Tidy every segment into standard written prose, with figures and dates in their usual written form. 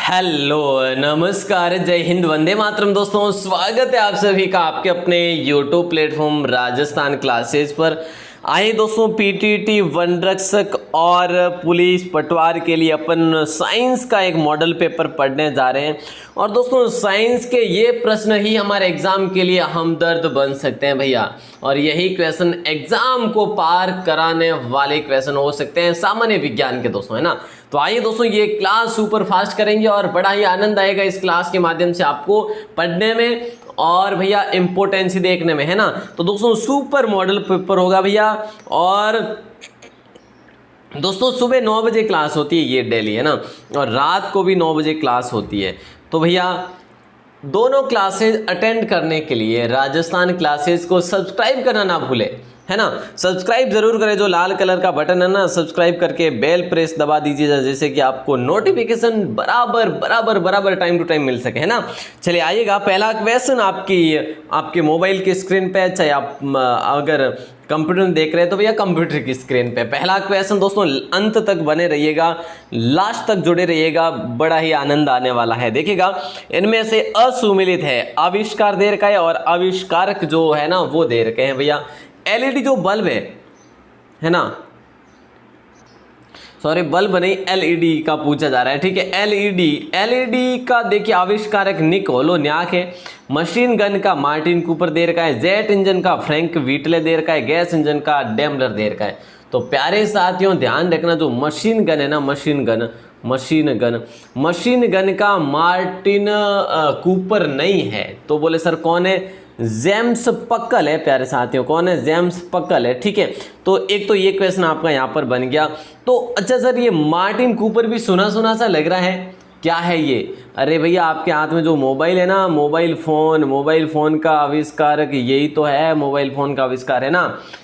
Hello नमस्कार जय हिंद वंदे मातरम। दोस्तों स्वागत है आप सभी का आपके अपने यूट्यूब प्लेटफॉर्म राजस्थान क्लासेस पर। आइए दोस्तों पीटीटी वन रक्षक और पुलिस पटवार के लिए अपन साइंस का एक मॉडल पेपर पढ़ने जा रहे हैं। और दोस्तों साइंस के ये प्रश्न ही हमारे एग्जाम के लिए हमदर्द बन सकते हैं भैया, और यही क्वेश्चन एग्जाम को पार कराने वाले क्वेश्चन हो सकते हैं सामान्य विज्ञान के दोस्तों, है ना। तो आइए दोस्तों ये क्लास सुपर फास्ट करेंगे और बड़ा ही आनंद आएगा इस क्लास के माध्यम से आपको पढ़ने में और भैया इम्पोर्टेंसी देखने में, है ना। तो दोस्तों सुपर मॉडल पेपर होगा भैया, और दोस्तों सुबह 9 बजे क्लास होती है ये डेली, है ना, और रात को भी 9 बजे क्लास होती है। तो भैया दोनों क्लासेस अटेंड करने के लिए राजस्थान क्लासेस को सब्सक्राइब करना ना भूले, है ना। सब्सक्राइब जरूर करें, जो लाल कलर का बटन है ना सब्सक्राइब करके बेल प्रेस दबा दीजिएगा, जैसे कि आपको नोटिफिकेशन बराबर टाइम टू टाइम मिल सके, है ना। चलिए आइएगा, पहला क्वेश्चन आपके मोबाइल की स्क्रीन पे, चाहे आप अगर कंप्यूटर में देख रहे हैं तो भैया कंप्यूटर की स्क्रीन पे पहला क्वेश्चन। दोस्तों अंत तक बने रहिएगा, लास्ट तक जुड़े रहिएगा, बड़ा ही आनंद आने वाला है। देखिएगा इनमें से असुमिलित है, आविष्कार दे रखा है और आविष्कारक जो है ना वो दे रखे हैं भैया। एलईडी जो बल्ब है ना, सॉरी बल्ब नहीं एलईडी का पूछा जा रहा है, ठीक है। एलईडी का देखिए आविष्कारक निकोलो न्याक है। मशीन गन का मार्टिन कूपर दे रखा है। जेट इंजन का फ्रैंक व्हिटले दे रखा है। गैस इंजन का डेमलर दे रखा है। तो प्यारे साथियों ध्यान रखना, जो मशीन गन है ना, मशीन गन का मार्टिन कूपर नहीं है, तो बोले सर कौन है? जेम्स पक्कल है प्यारे साथियों। कौन है? जेम्स पक्कल है, ठीक है। तो एक तो ये क्वेश्चन आपका यहाँ पर बन गया। तो अच्छा सर ये मार्टिन कूपर भी सुना सा लग रहा है, क्या है ये? अरे भैया आपके हाथ में जो मोबाइल है ना, मोबाइल फ़ोन का आविष्कारक यही तो है, मोबाइल फ़ोन का आविष्कार है ना।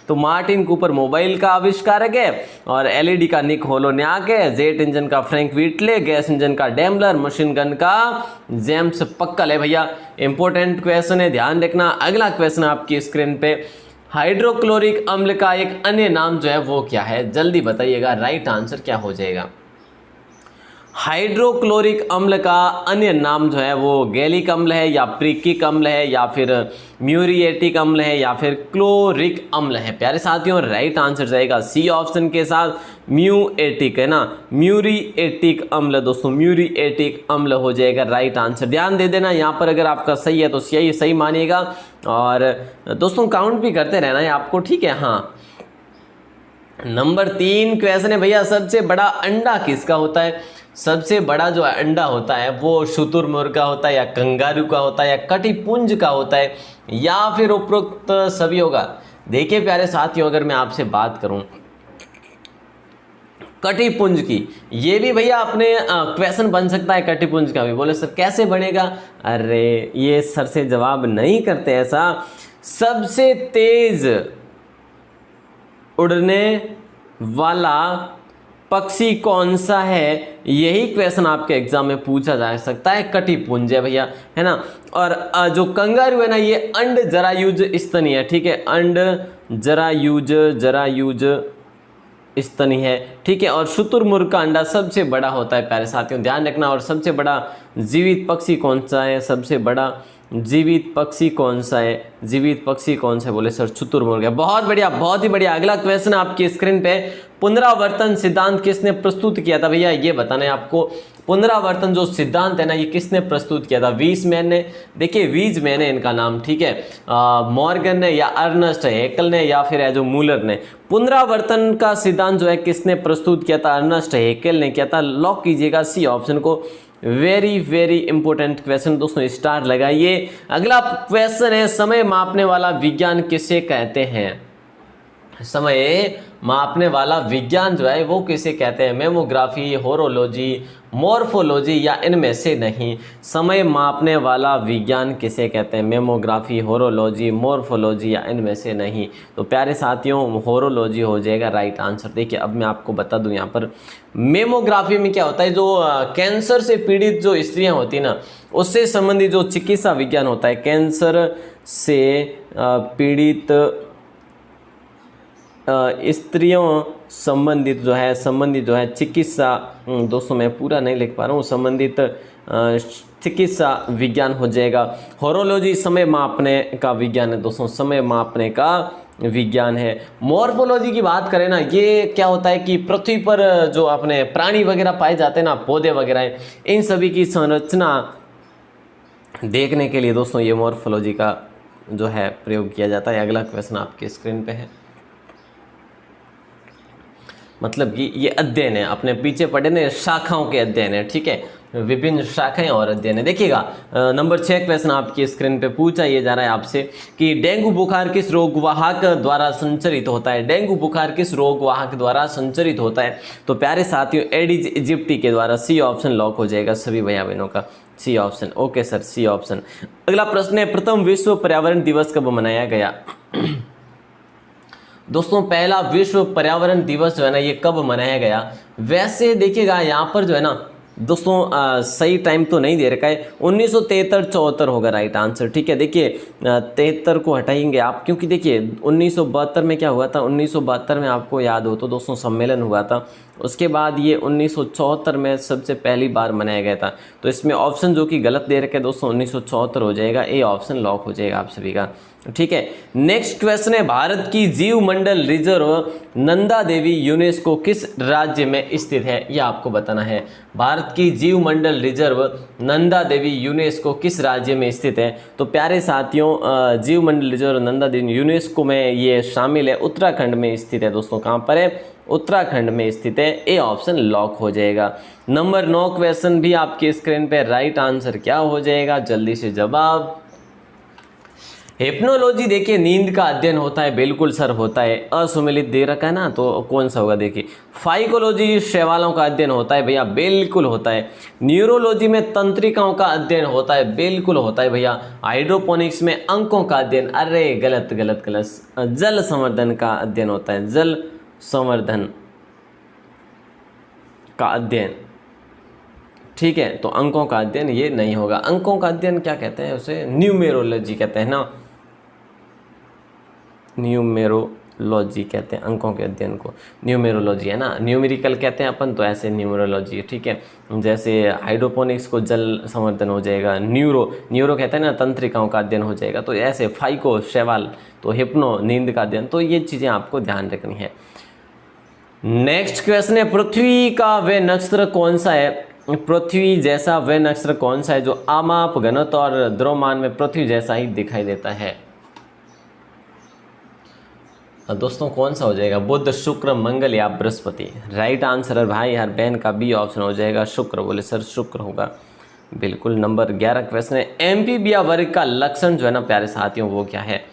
तो मार्टिन कूपर मोबाइल का आविष्कारक है, और एलईडी का निकोलो न्याक है, जेट इंजन का फ्रैंक व्हिटले, गैस इंजन का डेमलर, मशीन गन का जेम्स पक्कल है भैया। इंपॉर्टेंट क्वेश्चन है, ध्यान रखना। अगला क्वेश्चन आपकी स्क्रीन पे, हाइड्रोक्लोरिक अम्ल का एक अन्य नाम जो है वो क्या है? जल्दी बताइएगा, राइट आंसर क्या हो जाएगा? हाइड्रोक्लोरिक अम्ल का अन्य नाम जो है वो गैलिक अम्ल है, या प्रिकिक अम्ल है, या फिर म्यूरिएटिक अम्ल है, या फिर क्लोरिक अम्ल है। प्यारे साथियों राइट आंसर जाएगा सी ऑप्शन के साथ म्यूएटिक, है ना, म्यूरिएटिक अम्ल। दोस्तों म्यूरिएटिक अम्ल हो जाएगा राइट आंसर। ध्यान दे देना यहाँ पर, अगर आपका सही है तो सही मानिएगा, और दोस्तों काउंट भी करते रहना है आपको, ठीक है। हाँ नंबर 3 क्वेश्चन है भैया, सबसे बड़ा अंडा किसका होता है? सबसे बड़ा जो अंडा होता है वो शुतुरमुर्ग का होता है, या कंगारू का होता है, या कटिपुंज का होता है, या फिर उपरोक्त सभी होगा? देखिए प्यारे साथियों, अगर मैं आपसे बात करूं कटिपुंज की, ये भी भैया अपने क्वेश्चन बन सकता है कटिपुंज का भी। बोले सर कैसे बनेगा? अरे ये सर से जवाब नहीं करते ऐसा। सबसे तेज उड़ने वाला पक्षी कौन सा है, यही क्वेश्चन आपके एग्जाम में पूछा जा सकता है। कटिपुंज है भैया, है ना। और जो कंगारू है ना ये अंड जरायुज स्तनी है, ठीक है। अंड जरायुज स्तनी है, ठीक है। और शुतुरमुर्ग का अंडा सबसे बड़ा होता है प्यारे साथियों, ध्यान रखना। और सबसे बड़ा जीवित पक्षी कौन सा है? सबसे बड़ा जीवित पक्षी कौन सा है? जीवित पक्षी कौन सा है? बोले सर शुतुरमुर्ग है। बहुत बढ़िया, बहुत ही बढ़िया। अगला क्वेश्चन आपकी स्क्रीन पे, पुनरावर्तन सिद्धांत किसने प्रस्तुत किया था? भैया ये बताना है आपको, पुनरावर्तन जो सिद्धांत है ना ये किसने प्रस्तुत किया था? वीजमैन ने। देखिए वीजमैन है इनका नाम, ठीक है। मॉर्गन ने, या अर्नस्ट हैकेल ने, या फिर जो मूलर ने। पुनरावर्तन का सिद्धांत जो है किसने प्रस्तुत किया था? अर्नस्ट हैकेल ने किया था। लॉक कीजिएगा सी ऑप्शन को। वेरी इंपॉर्टेंट क्वेश्चन दोस्तों, स्टार लगाइए। अगला क्वेश्चन है, समय मापने वाला विज्ञान किसे कहते हैं? समय मापने वाला विज्ञान जो है वो किसे कहते हैं? मेमोग्राफी, होरोलॉजी, मॉर्फोलॉजी, या इनमें से नहीं? समय मापने वाला विज्ञान किसे कहते हैं? मेमोग्राफी, होरोलॉजी, मॉर्फोलॉजी, या इनमें से नहीं? तो प्यारे साथियों होरोलॉजी हो जाएगा राइट आंसर। देखिए अब मैं आपको बता दूं यहाँ पर, मेमोग्राफी में क्या होता है, जो कैंसर से पीड़ित जो स्त्रियाँ होती है ना उससे संबंधित जो चिकित्सा विज्ञान होता है, कैंसर से पीड़ित स्त्रियों संबंधित जो है चिकित्सा, दोस्तों मैं पूरा नहीं लिख पा रहा हूँ, संबंधित चिकित्सा विज्ञान हो जाएगा। होरोलॉजी समय मापने का विज्ञान है दोस्तों, समय मापने का विज्ञान है। मॉर्फोलॉजी की बात करें ना, ये क्या होता है कि पृथ्वी पर जो अपने प्राणी वगैरह पाए जाते हैं ना, पौधे वगैरह, इन सभी की संरचना देखने के लिए दोस्तों ये मॉर्फोलॉजी का जो है प्रयोग किया जाता है। अगला क्वेश्चन आपके स्क्रीन पे है, मतलब कि ये अध्ययन है, अपने पीछे पढ़े ना, शाखाओं के अध्ययन है, ठीक है, विभिन्न शाखाएं और अध्ययन है। देखिएगा नंबर 6 क्वेश्चन आपकी स्क्रीन पे पूछा ये जा रहा है आपसे कि डेंगू बुखार किस रोगवाहक द्वारा संचरित होता है। डेंगू बुखार किस रोगवाहक द्वारा संचरित होता है? तो प्यारे साथियों एडिज इजिप्टी के द्वारा। सी ऑप्शन लॉक हो जाएगा सभी भैया बहनों का, C option. Okay sir, C option. अगला प्रश्न है, प्रथम विश्व पर्यावरण दिवस कब मनाया गया? दोस्तों पहला विश्व पर्यावरण दिवस जो है ना, ये कब मनाया गया? वैसे देखिएगा यहाँ पर जो है ना दोस्तों सही टाइम तो नहीं दे रखा है, 1973-74 होगा राइट आंसर, ठीक है। देखिए 73 को हटाएंगे आप, क्योंकि देखिए 1972 में क्या हुआ था, 1972 में आपको याद हो तो दोस्तों सम्मेलन हुआ था, उसके बाद ये 1974 में सबसे पहली बार मनाया गया था। तो इसमें ऑप्शन जो कि गलत दे रखे हैं दोस्तों, 1974 हो जाएगा, ए ऑप्शन लॉक हो जाएगा आप सभी का, ठीक है। नेक्स्ट क्वेश्चन है, भारत की जीव मंडल रिजर्व नंदा देवी यूनेस्को किस राज्य में स्थित है? यह आपको बताना है। भारत की जीव मंडल रिजर्व नंदा देवी यूनेस्को किस राज्य में स्थित है? तो प्यारे साथियों जीव मंडल रिजर्व नंदा देवी यूनेस्को में ये शामिल है, उत्तराखंड में स्थित है दोस्तों। कहाँ पर है? उत्तराखंड में स्थित है, ए ऑप्शन लॉक हो जाएगा। नंबर 9 क्वेश्चन भी आपके स्क्रीन पे, राइट आंसर क्या हो जाएगा? जल्दी से जवाब। हिप्नोलॉजी देखिए नींद का अध्ययन होता है, बिल्कुल सर होता है। असुमिलित दे रखा है ना, तो कौन सा होगा? देखिए फाइकोलॉजी शैवालों का अध्ययन होता है भैया, बिल्कुल होता है। न्यूरोलॉजी में तंत्रिकाओं का अध्ययन होता है, बिल्कुल होता है भैया। हाइड्रोपोनिक्स में अंकों का अध्ययन, अरे गलत गलत गलत, जल संवर्धन का अध्ययन होता है, जल संवर्धन का अध्ययन, ठीक है। तो अंकों का अध्ययन ये नहीं होगा। अंकों का अध्ययन क्या कहते हैं? उसे न्यूमेरोलॉजी कहते हैं ना, न्यूमेरोलॉजी कहते हैं अंकों के अध्ययन को, न्यूमेरोलॉजी है ना। न्यूमेरिकल कहते हैं अपन, तो ऐसे न्यूमेरोलॉजी, ठीक है। जैसे हाइड्रोपोनिक्स को जल संवर्धन हो जाएगा, न्यूरो कहते हैं ना तंत्रिकाओं का अध्ययन हो जाएगा, तो ऐसे फाइको शैवाल, तो हिप्नो नींद का अध्ययन, तो ये चीज़ें आपको ध्यान रखनी है। नेक्स्ट क्वेश्चन है, पृथ्वी का वह नक्षत्र कौन सा है? पृथ्वी जैसा वह नक्षत्र कौन सा है जो आमाप घनत्व और द्रव्यमान में पृथ्वी जैसा ही दिखाई देता है? दोस्तों कौन सा हो जाएगा? बुध, शुक्र, मंगल या बृहस्पति? राइट आंसर है भाई हर बहन का बी ऑप्शन हो जाएगा, शुक्र। बोले सर शुक्र होगा, बिल्कुल। नंबर 11 क्वेश्चन है, एम्फीबिया वर्ग का लक्षण जो है ना प्यारे साथियों वो क्या है?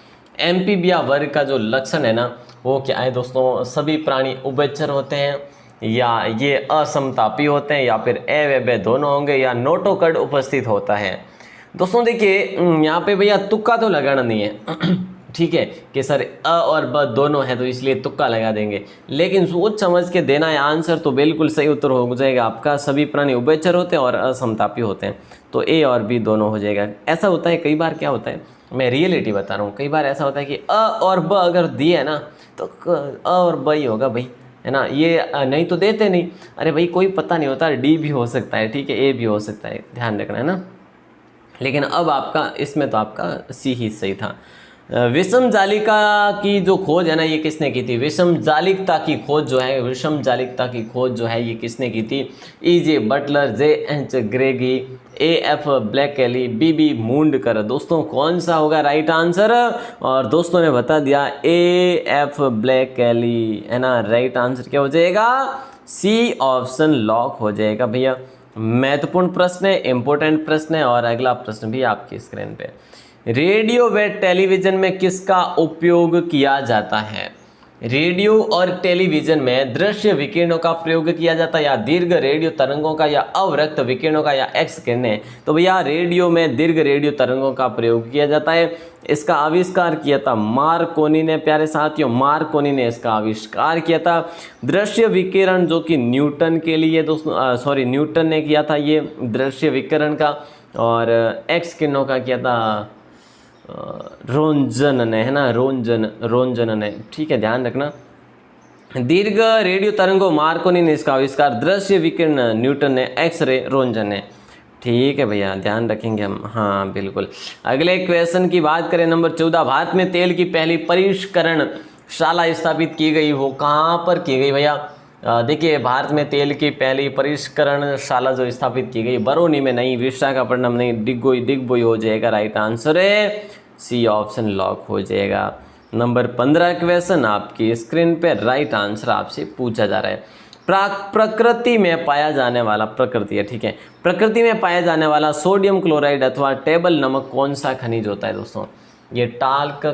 एम्फीबिया वर्ग का जो लक्षण है ना वो क्या है दोस्तों? सभी प्राणी उभयचर होते हैं, या ये असमतापी होते हैं, या फिर ए व ब दोनों होंगे, या नोटोकर्ड उपस्थित होता है। दोस्तों देखिए यहाँ पे भैया तुक्का तो लगाना नहीं है ठीक है, कि सर अ और ब दोनों है तो इसलिए तुक्का लगा देंगे, लेकिन सोच समझ के देना है आंसर, तो बिल्कुल सही उत्तर हो जाएगा आपका। सभी प्राणी उभयचर होते हैं और असमतापी होते हैं, तो ए और बी दोनों हो जाएगा। ऐसा होता है कई बार, क्या होता है, मैं रियलिटी बता रहा हूँ, कई बार ऐसा होता है कि अ और ब अगर दिए है ना तो अ और ब ही होगा भाई, है ना। ये नहीं तो देते नहीं, अरे भाई कोई पता नहीं होता, डी भी हो सकता है, ठीक है, ए भी हो सकता है, ध्यान रखना है ना। लेकिन अब आपका इसमें तो आपका सी ही सही था। विषम जालिका की जो खोज है ना ये किसने की थी? विषम जालिकता की खोज जो है, विषम जालिकता की खोज जो है ये किसने की थी? E.J. Butler, J.H. ग्रेगी, A.F. Blakely, B.B. मूंडकर। दोस्तों कौन सा होगा राइट आंसर? और दोस्तों ने बता दिया A.F. ब्लैकेली, है ना। राइट आंसर क्या हो जाएगा? सी ऑप्शन लॉक हो जाएगा भैया। महत्वपूर्ण प्रश्न है, इंपॉर्टेंट प्रश्न है। और अगला प्रश्न भी आपकी स्क्रीन पे, रेडियो व टेलीविज़न में किसका उपयोग किया जाता है? रेडियो और टेलीविज़न में दृश्य विकिरणों का प्रयोग किया जाता है, या दीर्घ रेडियो तरंगों का, या अवरक्त विकिरणों का, या एक्स किरणें? तो भैया रेडियो में दीर्घ रेडियो तरंगों का प्रयोग किया जाता है। इसका आविष्कार किया था मार्कोनी ने, प्यारे साथियों, मार्कोनी ने इसका आविष्कार किया था। दृश्य विकिरण जो कि न्यूटन के लिए दोस्तों न्यूटन ने किया था ये दृश्य विकिरण का, और एक्स किरणों का किया था रोंजन ने, है ना, रोंजन ने, ठीक है, ध्यान रखना। दीर्घ रेडियो तरंगों मार्कोनी ने इसका आविष्कार, दृश्य विकिरण न्यूटन ने, एक्सरे रोंजन ने। ठीक है भैया, ध्यान रखेंगे हम। हाँ बिल्कुल। अगले क्वेश्चन की बात करें, नंबर 14, भारत में तेल की पहली परिष्करण शाला स्थापित की गई, वो कहाँ पर की गई भैया? देखिए, भारत में तेल की पहली परिष्करण शाला जो स्थापित की गई, बरौनी में नहीं, विशाखापट्टनम नहीं, डिगबोई हो जाएगा राइट आंसर है, सी ऑप्शन लॉक हो जाएगा। नंबर 15 क्वेश्चन आपकी स्क्रीन पे राइट आंसर आपसे पूछा जा रहा है। प्रकृति में पाया जाने वाला, प्रकृति है ठीक है, प्रकृति में पाया जाने वाला सोडियम क्लोराइड अथवा टेबल नमक कौन सा खनिज होता है दोस्तों? ये टाल्क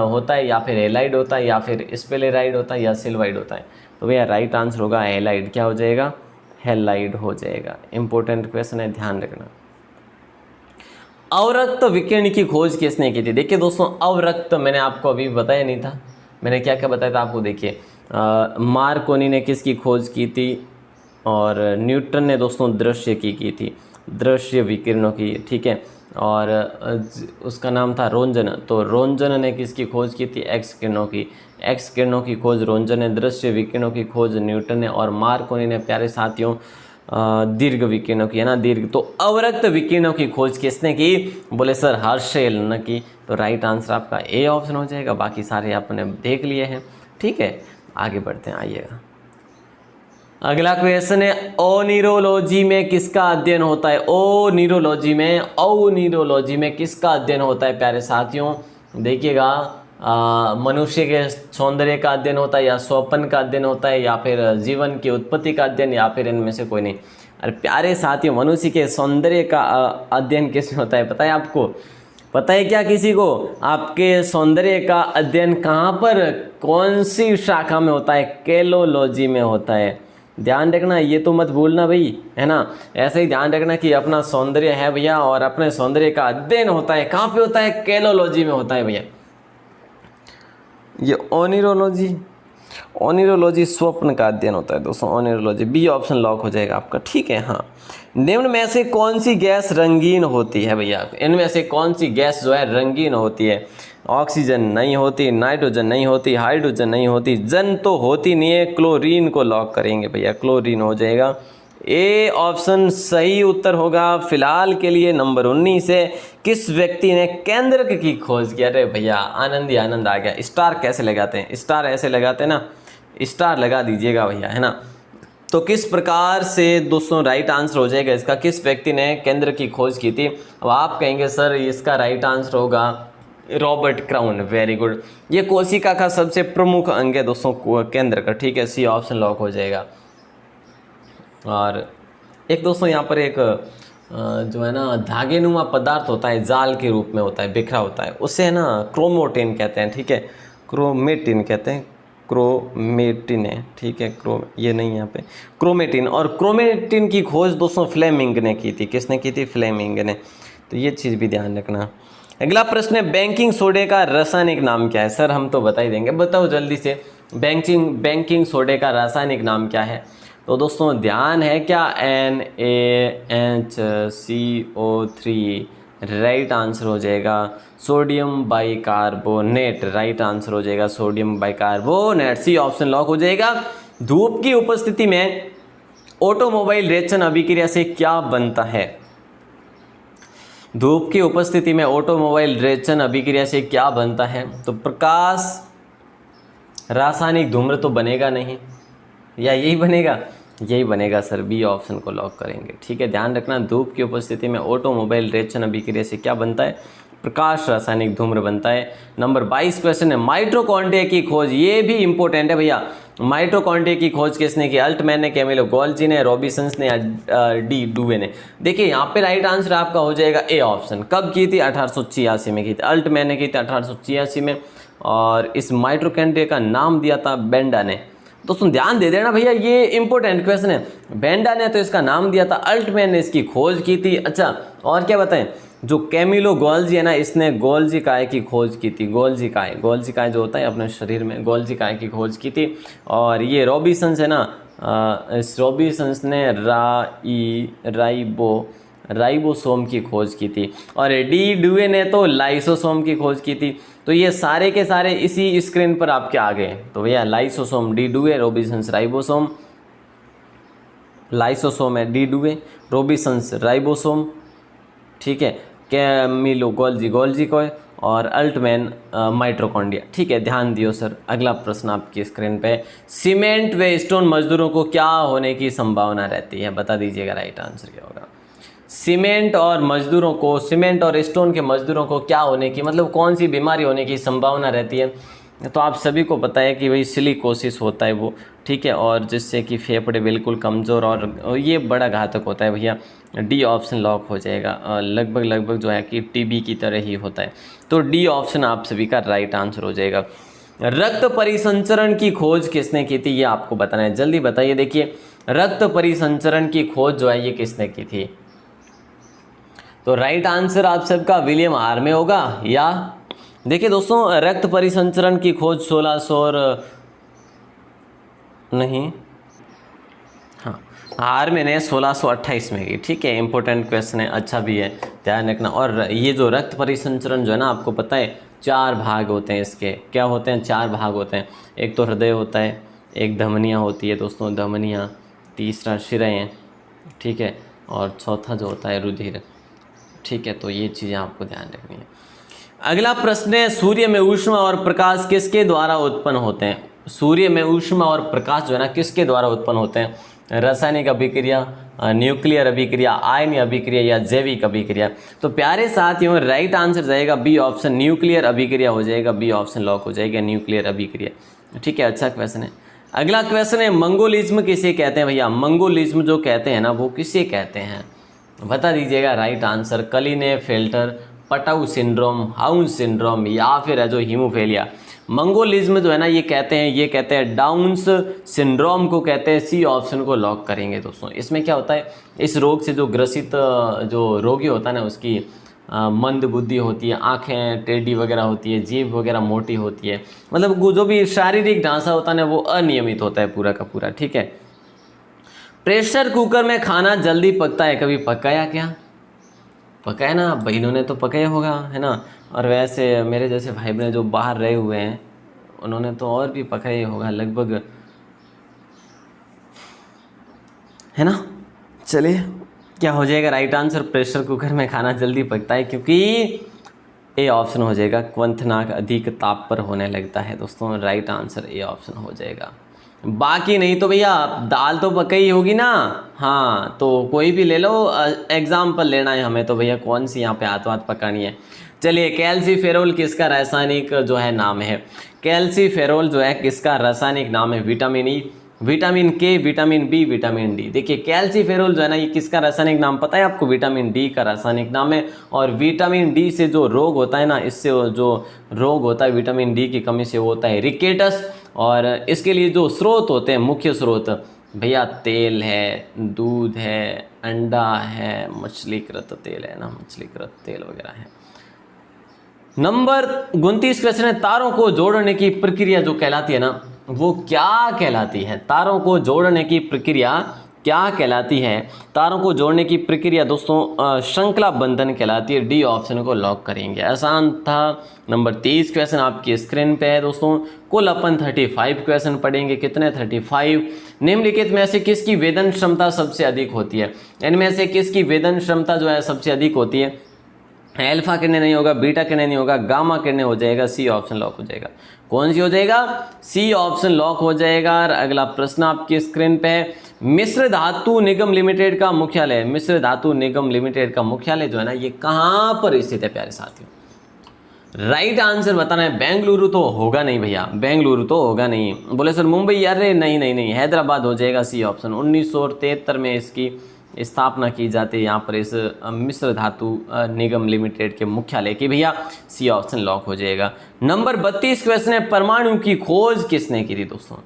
होता है, या फिर हेलाइड होता है, या फिर स्पेलेराइड होता है, या सिल्वाइड होता है? तो भैया राइट आंसर होगा हेलाइड। क्या हो जाएगा? हेलाइड हो जाएगा। इंपॉर्टेंट क्वेश्चन है, ध्यान रखना। अवरक्त विकिरण की खोज किसने की थी? देखिए दोस्तों, अवरक्त मैंने आपको अभी बताया नहीं था, मैंने क्या क्या बताया था आपको। देखिए, मार्कोनी ने किसकी खोज की थी? और न्यूटन ने दोस्तों दृश्य की थी, दृश्य विकिरणों की, ठीक है। और उसका नाम था रोंजन, तो रोंजन ने किसकी खोज की थी? एक्स किरणों की। एक्स किरणों की खोज रोंजन ने, दृश्य विकिरणों की खोज न्यूटन ने, और मार्कोनी ने प्यारे साथियों दीर्घ विकिरणों की, है ना, दीर्घ। तो अवरक्त विकिरणों की खोज किसने की? बोले सर हर्शेल ने की। तो राइट आंसर आपका ए ऑप्शन हो जाएगा। बाकी सारे आपने देख लिए हैं, ठीक है। आगे बढ़ते हैं, आइएगा। अगला क्वेश्चन है, ओनिरोलॉजी में किसका अध्ययन होता है? ओनिरोलॉजी में किसका अध्ययन होता है प्यारे साथियों? देखिएगा, मनुष्य के सौंदर्य का अध्ययन होता है, या स्वप्न का अध्ययन होता है, या फिर जीवन की उत्पत्ति का अध्ययन, या फिर इनमें से कोई नहीं। अरे प्यारे साथियों, मनुष्य के सौंदर्य का अध्ययन किसमें होता है पता है आपको? पता है क्या किसी को? आपके सौंदर्य का अध्ययन कहाँ पर, कौन सी शाखा में होता है? कैलोलॉजी में होता है। ध्यान रखना, ये तो मत भूलना भाई, है ना। ऐसे ही ध्यान रखना कि अपना सौंदर्य है भैया, और अपने सौंदर्य का अध्ययन होता है कहाँ पे होता है? कैलोलॉजी में होता है भैया। ये ओनिरोलॉजी स्वप्न का अध्ययन होता है दोस्तों, ओनिरोलॉजी। बी ऑप्शन लॉक हो जाएगा आपका, ठीक है। हाँ, निम्न में से कौन सी गैस रंगीन होती है भैया? इनमें से कौन सी गैस जो है रंगीन होती है? ऑक्सीजन नहीं होती, नाइट्रोजन नहीं होती, हाइड्रोजन नहीं होती, जन तो होती नहीं है। क्लोरीन को लॉक करेंगे भैया, क्लोरीन हो जाएगा। ए ऑप्शन सही उत्तर होगा फिलहाल के लिए। नंबर 19 है, किस व्यक्ति ने केंद्रक की खोज की? अरे भैया आनंद ही आनंद आ गया। स्टार कैसे लगाते हैं? स्टार ऐसे लगाते हैं ना, स्टार लगा दीजिएगा भैया, है ना। तो किस प्रकार से दोस्तों राइट आंसर हो जाएगा इसका, किस व्यक्ति ने केंद्र की खोज की थी? अब आप कहेंगे सर इसका राइट आंसर होगा रॉबर्ट क्राउन। Very good. ये कोशिका का सबसे प्रमुख अंग है दोस्तों, केंद्र का, ठीक है। सी ऑप्शन लॉक हो जाएगा। और एक दोस्तों यहाँ पर एक जो है ना धागेनुमा पदार्थ होता है, जाल के रूप में होता है, बिखरा होता है, उसे है ना क्रोमोटिन कहते हैं, ठीक है। क्रोमेटिन कहते हैं, क्रोमेटिन है, ठीक है। ये नहीं यहाँ पे क्रोमेटिन। और क्रोमेटिन की खोज दोस्तों फ्लेमिंग ने की थी। किसने की थी? फ्लेमिंग ने। तो ये चीज़ भी ध्यान रखना। अगला प्रश्न है, बेकिंग सोडे का रासायनिक नाम क्या है? सर हम तो बता ही देंगे, बताओ जल्दी से। बेकिंग सोडे का रासायनिक नाम क्या है? तो दोस्तों ध्यान है क्या? NaHCO3 राइट आंसर हो जाएगा। सोडियम बाइकार्बोनेट राइट आंसर हो जाएगा, sodium bicarbonate. C option lock हो जाएगा। धूप की उपस्थिति में ऑटोमोबाइल रेचन अभिक्रिया से क्या बनता है? धूप की उपस्थिति में ऑटोमोबाइल रेचन अभिक्रिया से क्या बनता है? तो प्रकाश, रासायनिक धूम्र तो बनेगा नहीं, या यही बनेगा? यही बनेगा सर, बी ऑप्शन को लॉक करेंगे, ठीक है। ध्यान रखना, धूप की उपस्थिति में ऑटोमोबाइल रेचन अभिक्रिया से क्या बनता है? प्रकाश, रासायनिक धूम्र बनता है। नंबर 22 क्वेश्चन है, माइटोकॉन्ड्रिया की खोज, ये भी इंपॉर्टेंट है भैया। माइटोकॉन्ड्रिया की खोज किसने की? अल्टमैन ने, कैमिलो गोल्जी ने, रॉबिन्सन ने, या डी डुवे ने? देखिए यहाँ पे राइट आंसर आपका हो जाएगा ए ऑप्शन। कब की थी? 1886 में की थी। अल्टमैन ने की थी 1886 में, और इस माइटोकॉन्ड्रिया का नाम दिया था बेंडा ने। दोस्तों ध्यान दे देना भैया, ये इंपॉर्टेंट क्वेश्चन है। बेंडा ने तो इसका नाम दिया था, अल्टमैन ने इसकी खोज की थी। अच्छा, और क्या बताएं? जो कैमिलो गोल्जी है ना, इसने गोल्जी काय की खोज की थी। गोल्जी काय जो होता है अपने शरीर में, गोल्जी काय की खोज की थी। और ये रॉबिन्सन है ना, इस रॉबिन्सन ने राइबोसोम की खोज की थी। और डी डुवे ने तो लाइसोसोम की खोज की थी। तो ये सारे के सारे इसी स्क्रीन पर आपके आ गए। तो भैया lysosome D डुवे, Robinsons ribosome, lysosome है डी डुवे, रॉबिन्सन्स राइबोसोम, ठीक है, कैमिलो गोल्जी गोल्जी को, और अल्टमैन माइटोकॉन्ड्रिया। ठीक है, ध्यान दियो सर। अगला प्रश्न आपकी स्क्रीन पे, सीमेंट व स्टोन मजदूरों को क्या होने की संभावना रहती है? बता दीजिएगा राइट आंसर क्या होगा। सीमेंट और मजदूरों को, सीमेंट और स्टोन के मजदूरों को क्या होने की, मतलब कौन सी बीमारी होने की संभावना रहती है? तो आप सभी को पता है कि भाई सिलिकोसिस होता है वो, ठीक है, और जिससे कि फेफड़े बिल्कुल कमज़ोर और ये बड़ा घातक होता है भैया। डी ऑप्शन लॉक हो जाएगा। लगभग जो है कि टीबी की तरह ही होता है। तो डी ऑप्शन आप सभी का राइट आंसर हो जाएगा। रक्त परिसंचरण की खोज किसने की थी, ये आपको बताना है, जल्दी बताइए। देखिए, रक्त परिसंचरण की खोज जो है ये किसने की थी? तो राइट आंसर आप सबका विलियम हार्मे होगा। या देखिए दोस्तों, रक्त परिसंचरण की खोज 1600 और नहीं, हाँ, हार्मे ने 1628 में की। ठीक है, इंपॉर्टेंट क्वेश्चन है, अच्छा भी है, ध्यान रखना। और ये जो रक्त परिसंचरण जो है ना, आपको पता है 4 भाग होते हैं इसके। क्या होते हैं? 4 भाग होते हैं। एक तो हृदय होता है, एक धमनियाँ होती है दोस्तों, धमनियाँ, तीसरा शिराएँ, ठीक है, और चौथा जो होता है रुधिर। ठीक है, तो ये चीज़ें आपको ध्यान रखनी है। अगला प्रश्न है, सूर्य में ऊष्मा और प्रकाश किसके द्वारा उत्पन्न होते हैं? सूर्य में ऊष्मा और प्रकाश जो है ना, किसके द्वारा उत्पन्न होते हैं? रासायनिक अभिक्रिया, न्यूक्लियर अभिक्रिया, आयनीय अभिक्रिया या जैविक अभिक्रिया? तो प्यारे साथियों, राइट आंसर जाएगा बी ऑप्शन, न्यूक्लियर अभिक्रिया हो जाएगा। बी ऑप्शन लॉक हो जाएगा, न्यूक्लियर अभिक्रिया। ठीक है, अच्छा क्वेश्चन है। अगला क्वेश्चन है, मंगोलिज्म किसे कहते हैं भैया? मंगोलिज्म जो कहते हैं ना, वो किसे कहते हैं? बता दीजिएगा right answer. Klinefelter, Patau syndrome, Down syndrome, या फिर है जो हीमोफेलिया। मंगोलिज्म जो है ना, ये कहते हैं डाउन्स सिंड्रोम को कहते हैं। सी ऑप्शन को लॉक करेंगे दोस्तों। इसमें क्या होता है, इस रोग से जो ग्रसित जो रोगी होता है ना, उसकी मंद बुद्धि होती है, आंखें टेढ़ी वगैरह होती है, जीभ वगैरह मोटी होती है, मतलब जो भी शारीरिक ढांचा होता है ना, वो अनियमित होता है पूरा का पूरा। ठीक है, प्रेशर कुकर में खाना जल्दी पकता है, कभी पकाया क्या? पकाया ना, बहनों ने तो पकाया होगा, है ना। और वैसे मेरे जैसे भाई बहन जो बाहर रहे हुए हैं, उन्होंने तो और भी पकाया होगा लगभग, है ना। चलिए, क्या हो जाएगा राइट आंसर? प्रेशर कुकर में खाना जल्दी पकता है, क्योंकि ए ऑप्शन हो जाएगा, क्वंथनाक अधिक ताप पर होने लगता है दोस्तों। राइट आंसर ए ऑप्शन हो जाएगा। बाकी नहीं तो भैया दाल तो पकाई होगी ना। हाँ, तो कोई भी ले लो, एग्जाम्पल लेना है हमें, तो भैया कौन सी यहाँ पे हाथ हाथ पकानी है। चलिए, कैल्सीफेरोल किसका रासायनिक जो है नाम है? कैल्सीफेरोल जो है किसका रासायनिक नाम है? विटामिन ई, विटामिन के, विटामिन बी, विटामिन डी। देखिए, कैल्सीफेरोल जो है ना, ये किसका रासायनिक नाम पता है आपको? विटामिन डी का रासायनिक नाम है। और विटामिन डी से जो रोग होता है ना, इससे जो रोग होता है विटामिन डी की कमी से, वो होता है रिकेटस। और इसके लिए जो स्रोत होते हैं, मुख्य स्रोत भैया, तेल है, दूध है, अंडा है, मछलीकृत तेल है ना, मछलीकृत तेल वगैरह है। नंबर 29 क्वेश्चन है, तारों को जोड़ने की प्रक्रिया जो कहलाती है ना, वो क्या कहलाती है? तारों को जोड़ने की प्रक्रिया क्या कहलाती है? तारों को जोड़ने की प्रक्रिया दोस्तों श्रृंखला बंधन कहलाती है। डी ऑप्शन को लॉक करेंगे। आसान था। नंबर 30 क्वेश्चन आपकी स्क्रीन पे है दोस्तों। कुल अपन 35 क्वेश्चन पढ़ेंगे। कितने? 35। निम्नलिखित में से किसकी वेदन क्षमता सबसे अधिक होती है? इनमें से किसकी वेदन क्षमता जो है सबसे अधिक होती है? अल्फा किरणें नहीं होगा, बीटा किरणें नहीं होगा, गामा किरणें हो जाएगा। सी ऑप्शन लॉक हो जाएगा। कौन सी हो जाएगा? सी ऑप्शन लॉक हो जाएगा। और अगला प्रश्न आपकी स्क्रीन पे है, मिश्र धातु निगम लिमिटेड का मुख्यालय, मिश्र धातु निगम लिमिटेड का मुख्यालय जो है ना, ये कहाँ पर स्थित है प्यारे साथियों? राइट आंसर बताना है। बेंगलुरु तो होगा नहीं भैया, बेंगलुरु तो होगा नहीं। बोले सर मुंबई, अरे नहीं नहीं नहीं, हैदराबाद हो जाएगा। C option. 1973 में इसकी स्थापना की जाती है यहाँ पर, इस मिश्र धातु निगम लिमिटेड के मुख्यालय की भैया। सी ऑप्शन लॉक हो जाएगा। नंबर 32 क्वेश्चन है, परमाणु की खोज किसने की थी दोस्तों?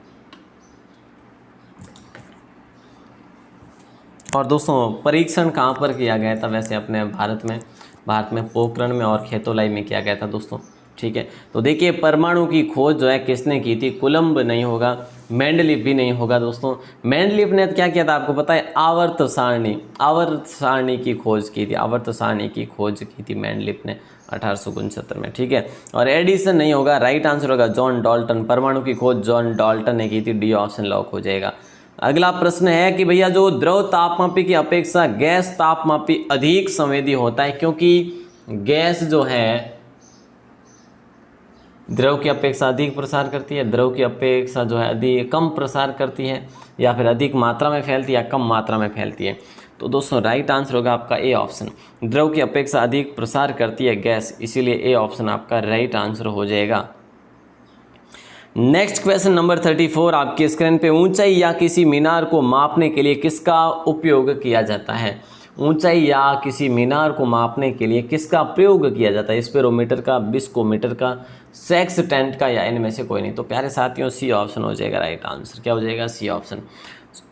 और दोस्तों परीक्षण कहाँ पर किया गया था वैसे अपने भारत में? भारत में पोखरण में और खेतोलाई में किया गया था दोस्तों। ठीक है। तो देखिए परमाणु की खोज जो है किसने की थी, कूलम्ब नहीं होगा, मेंडलीव भी नहीं होगा दोस्तों। मेंडलीव ने क्या किया था आपको पता है, आवर्त सारणी की खोज की थी, आवर्त सारणी की खोज की थी मेंडलीव ने 1869 में, ठीक है। और एडिसन नहीं होगा, राइट आंसर होगा जॉन डाल्टन, परमाणु की खोज जॉन डाल्टन ने की थी, डी ऑप्शन लॉक हो जाएगा। अगला प्रश्न है कि भैया जो द्रव तापमापी की अपेक्षा गैस तापमापी अधिक संवेदी होता है, क्योंकि गैस जो है द्रव की अपेक्षा अधिक प्रसार करती है, द्रव की अपेक्षा जो है अधिक कम प्रसार करती है, या फिर अधिक मात्रा में फैलती है या कम मात्रा में फैलती है। तो दोस्तों राइट आंसर होगा आपका ए ऑप्शन, द्रव की अपेक्षा अधिक प्रसार करती है गैस, इसीलिए ए ऑप्शन आपका राइट आंसर हो जाएगा। नेक्स्ट क्वेश्चन नंबर 34 आपकी स्क्रीन पे, ऊंचाई या किसी मीनार को मापने के लिए किसका उपयोग किया जाता है, ऊंचाई या किसी मीनार को मापने के लिए किसका प्रयोग किया जाता है, स्पेरोमीटर का, बिस्कोमीटर का, सेक्सटेंट का, या इनमें से कोई नहीं। तो प्यारे साथियों सी ऑप्शन हो जाएगा राइट आंसर, क्या हो जाएगा, सी ऑप्शन।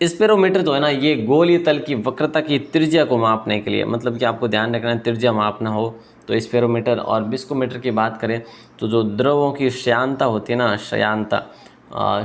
स्पेरोमीटर जो है ना, ये गोलीय तल की वक्रता की त्रिज्या को मापने के लिए, मतलब कि आपको ध्यान रखना है त्रिज्या मापना हो तो स्पेरोमीटर। और बिस्कोमीटर की बात करें तो जो द्रवों की श्यानता होती है ना,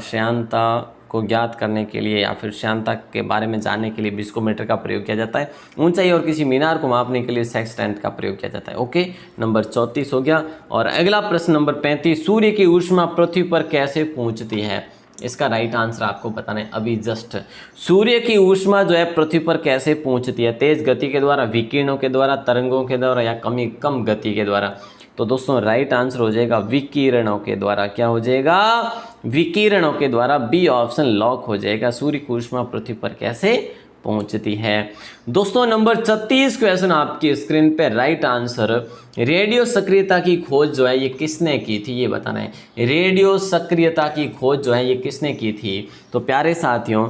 श्यानता को ज्ञात करने के लिए या फिर श्यानता के बारे में जानने के लिए बिस्कोमीटर का प्रयोग किया जाता है। ऊंचाई और किसी मीनार को मापने के लिए सेक्सटेंट का प्रयोग किया जाता है। ओके, नंबर 34 हो गया। और अगला प्रश्न नंबर 35, सूर्य की ऊष्मा पृथ्वी पर कैसे पहुंचती है, इसका राइट आंसर आपको बताना है अभी जस्ट। सूर्य की ऊष्मा जो है पृथ्वी पर कैसे पहुंचती है, तेज गति के द्वारा, विकिरणों के द्वारा, तरंगों के द्वारा, या कम गति के द्वारा। तो दोस्तों राइट आंसर हो जाएगा विकिरणों के द्वारा, क्या हो जाएगा, विकिरणों के द्वारा, बी ऑप्शन लॉक हो जाएगा। सूर्य की ऊष्मा पृथ्वी पर कैसे पहुंचती है। दोस्तों नंबर 36 क्वेश्चन आपकी स्क्रीन पे, राइट आंसर, रेडियो सक्रियता की खोज जो है ये किसने की थी, ये बताना है। रेडियो सक्रियता की खोज जो है ये किसने की थी, तो प्यारे साथियों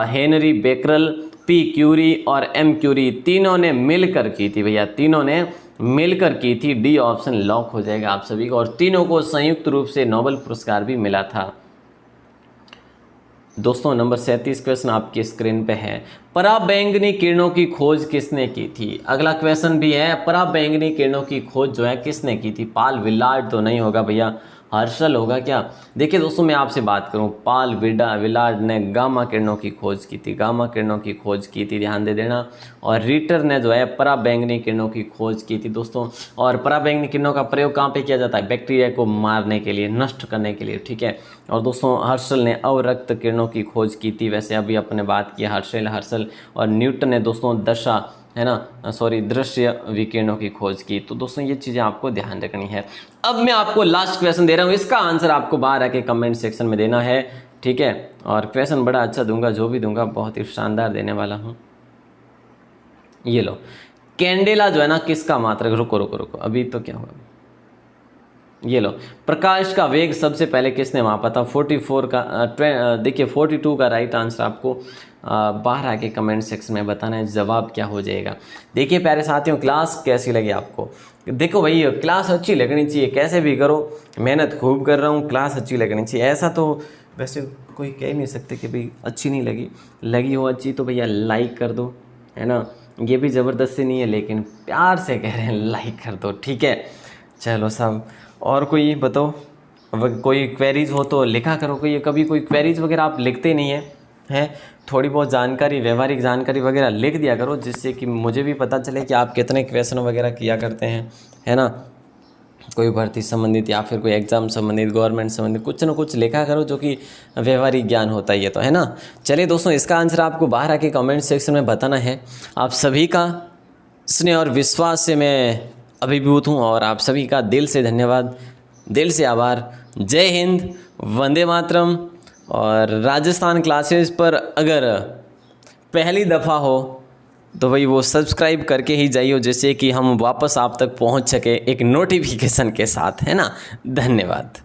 हेनरी बेकरल, पी क्यूरी और एम क्यूरी तीनों ने मिलकर की थी भैया, तीनों ने मिलकर की थी, डी ऑप्शन लॉक हो जाएगा आप सभी को। और तीनों को संयुक्त रूप से नोबेल पुरस्कार भी मिला था। दोस्तों नंबर 37 क्वेश्चन आपकी स्क्रीन पे है, पराबैंगनी किरणों की खोज किसने की थी। अगला क्वेश्चन भी है, पराबैंगनी किरणों की खोज जो है किसने की थी। पाल विलार्ड तो नहीं होगा भैया, हर्शल होगा क्या। देखिए दोस्तों मैं आपसे बात करूं, पाल विलार्ड ने गामा किरणों की खोज की थी, गामा किरणों की खोज की थी, ध्यान दे देना। और रीटर ने जो है पराबैंगनी किरणों की खोज की थी दोस्तों। और पराबैंगनी किरणों का प्रयोग कहाँ पे किया जाता है, बैक्टीरिया को मारने के लिए, नष्ट करने के लिए, ठीक है। और दोस्तों हर्शल ने अवरक्त किरणों की खोज की थी, वैसे अभी अपने बात की हर्शल। और न्यूटन ने दोस्तों दृश्य विकिरणों की खोज की। तो दोस्तों ये चीज़ें आपको ध्यान रखनी है। अब मैं आपको लास्ट क्वेश्चन दे रहा हूँ, इसका आंसर आपको बाहर आके कमेंट सेक्शन में देना है, ठीक है। और क्वेश्चन बड़ा अच्छा दूंगा, जो भी दूंगा बहुत ही शानदार देने वाला हूँ। ये लो, कैंडेला जो है ना किसका मात्रक, रुको अभी तो क्या हुआ, ये लो, प्रकाश का वेग सबसे पहले किसने मापा था, 44 का, देखिए 42 का राइट आंसर आपको बाहर आके कमेंट सेक्शन में बताना है, जवाब क्या हो जाएगा। देखिए प्यारे साथियों क्लास कैसी लगी आपको, देखो भाई क्लास अच्छी लगनी चाहिए, कैसे भी करो, मेहनत खूब कर रहा हूँ, क्लास अच्छी लगनी चाहिए। ऐसा तो वैसे कोई कह नहीं सकते कि भाई अच्छी नहीं लगी हो अच्छी तो भैया लाइक कर दो, है ना, ये भी ज़बरदस्ती नहीं है, लेकिन प्यार से कह रहे हैं लाइक कर दो, ठीक है। चलो सब, और कोई बताओ, कोई क्वेरीज हो तो लिखा करो, कभी कोई क्वेरीज वगैरह आप लिखते नहीं हैं, थोड़ी बहुत जानकारी, व्यवहारिक जानकारी वगैरह लिख दिया करो, जिससे कि मुझे भी पता चले कि आप कितने क्वेश्चन वगैरह किया करते हैं, है ना। कोई भर्ती संबंधित या फिर कोई एग्ज़ाम संबंधित, गवर्नमेंट संबंधित कुछ ना कुछ लिखा करो, जो कि व्यवहारिक ज्ञान होता है ये तो, है ना। चलिए दोस्तों इसका आंसर आपको बाहर आके कमेंट सेक्शन में बताना है। आप सभी का स्नेह और विश्वास से मैं अभिभूत हूँ, और आप सभी का दिल से धन्यवाद, दिल से आभार। जय हिंद, वंदे मातरम। और राजस्थान क्लासेस पर अगर पहली दफ़ा हो तो भाई वो सब्सक्राइब करके ही जाइए, जिससे कि हम वापस आप तक पहुंच सके एक नोटिफिकेशन के साथ, है ना। धन्यवाद।